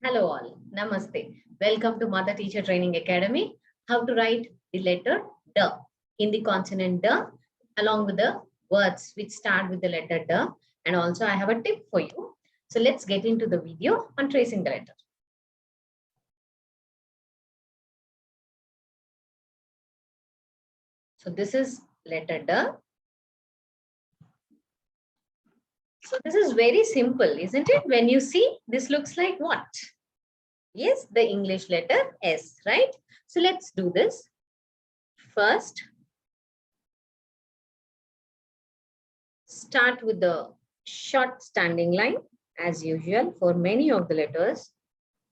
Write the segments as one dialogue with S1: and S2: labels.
S1: Hello all. Namaste. Welcome to Mother Teacher Training Academy. How to write the letter D in the consonant D along with the words which start with the letter D. And also I have a tip for you. So let's get into the video on tracing the letter. So this is letter D. So this is very simple, isn't it? When you see, this looks like what? Yes, the English letter S, right? So let's do this. First, start with the short standing line as usual for many of the letters,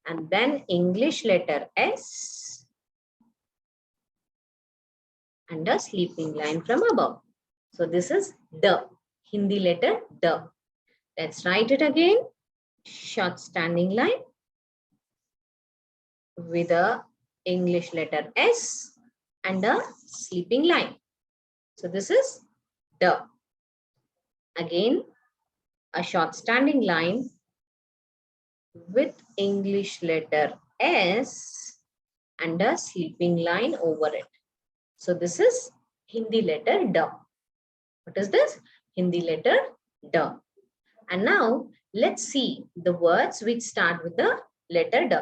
S1: and then English letter S and a sleeping line from above. So this is the Hindi letter the. Let's write it again. Short standing line with a English letter S and a sleeping line. So this is the. Again, a short standing line with English letter S and a sleeping line over it. So this is Hindi letter D. What is this? Hindi letter D. And now let's see the words which start with the letter D.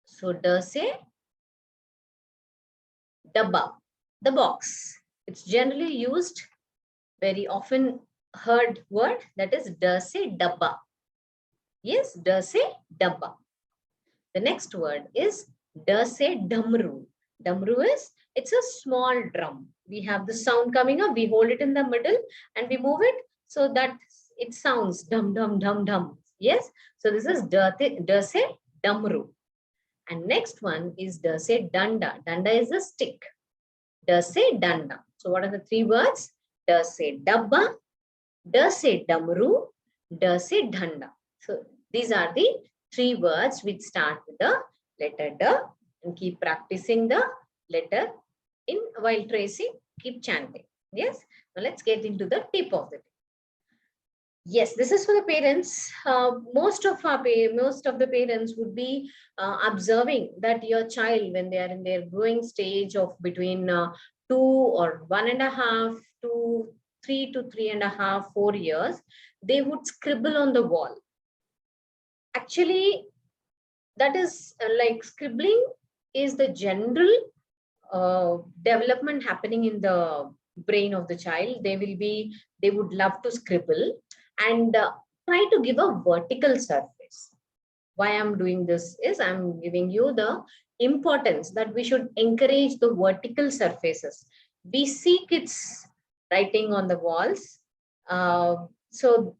S1: So D say dabba, the box. It's generally used, very often heard word, that is D say dabba. Yes, D say dabba. The next word is D say damru. Damru is, it's a small drum. We have the sound coming up, we hold it in the middle and we move it so that it sounds dum dum dum dum. Yes, so this is D say damru. And next one is D say danda. Danda is a stick. D say danda. So what are the three words? D say dabba, D say damru, D say danda. So these are the three words which start with the letter D, and keep practicing the letter in while tracing, keep chanting. Yes. Now let's get into the tip of the day. Yes, this is for the parents. Most of the parents would be observing that your child, when they are in their growing stage of between 2 or 1.5 to 3 to 3.5, 4 years, they would scribble on the wall. Actually, that is like scribbling is the general development happening in the brain of the child. They would love to scribble and try to give a vertical surface. Why I'm doing this is I'm giving you the importance that we should encourage the vertical surfaces. We see kids writing on the walls. So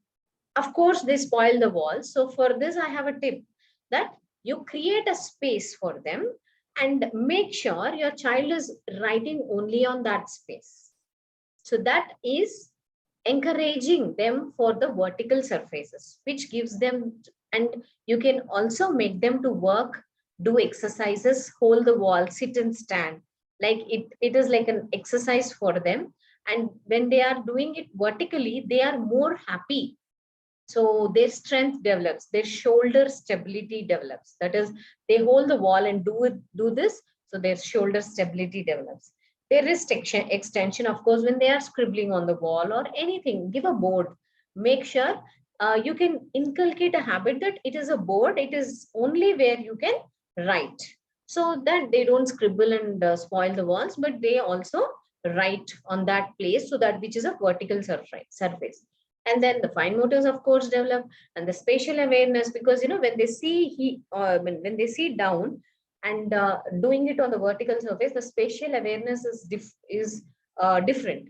S1: of course they spoil the walls. So for this, I have a tip that you create a space for them and make sure your child is writing only on that space. So that is encouraging them for the vertical surfaces, which gives them, and you can also make them to work, do exercises, hold the wall, sit and stand. Like it is like an exercise for them. And when they are doing it vertically, they are more happy. So their strength develops, their shoulder stability develops. That is, they hold the wall and do this, so their shoulder stability develops. Their wrist extension, of course, when they are scribbling on the wall or anything, give a board. Make sure you can inculcate a habit that it is a board, it is only where you can write. So that they don't scribble and spoil the walls, but they also write on that place, so that which is a vertical surface. And then the fine motors, of course, develop, and the spatial awareness, because when they see when they see down and doing it on the vertical surface, the spatial awareness is different.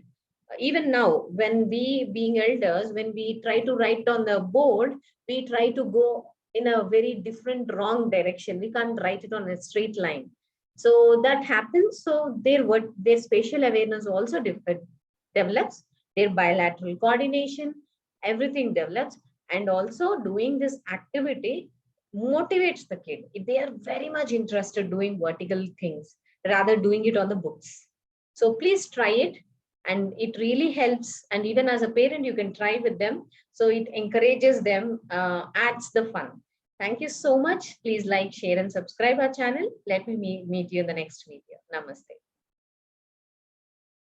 S1: Even now, when we being elders, when we try to write on the board, we try to go in a very different wrong direction. We can't write it on a straight line. So that happens. So their spatial awareness also develops, their bilateral coordination, everything develops. And also doing this activity motivates the kid if they are very much interested doing vertical things rather doing it on the books. So please try it, and it really helps. And even as a parent, you can try with them. So it encourages them, adds the fun. Thank you so much. Please like, share, and subscribe our channel. Let me meet you in the next video. Namaste.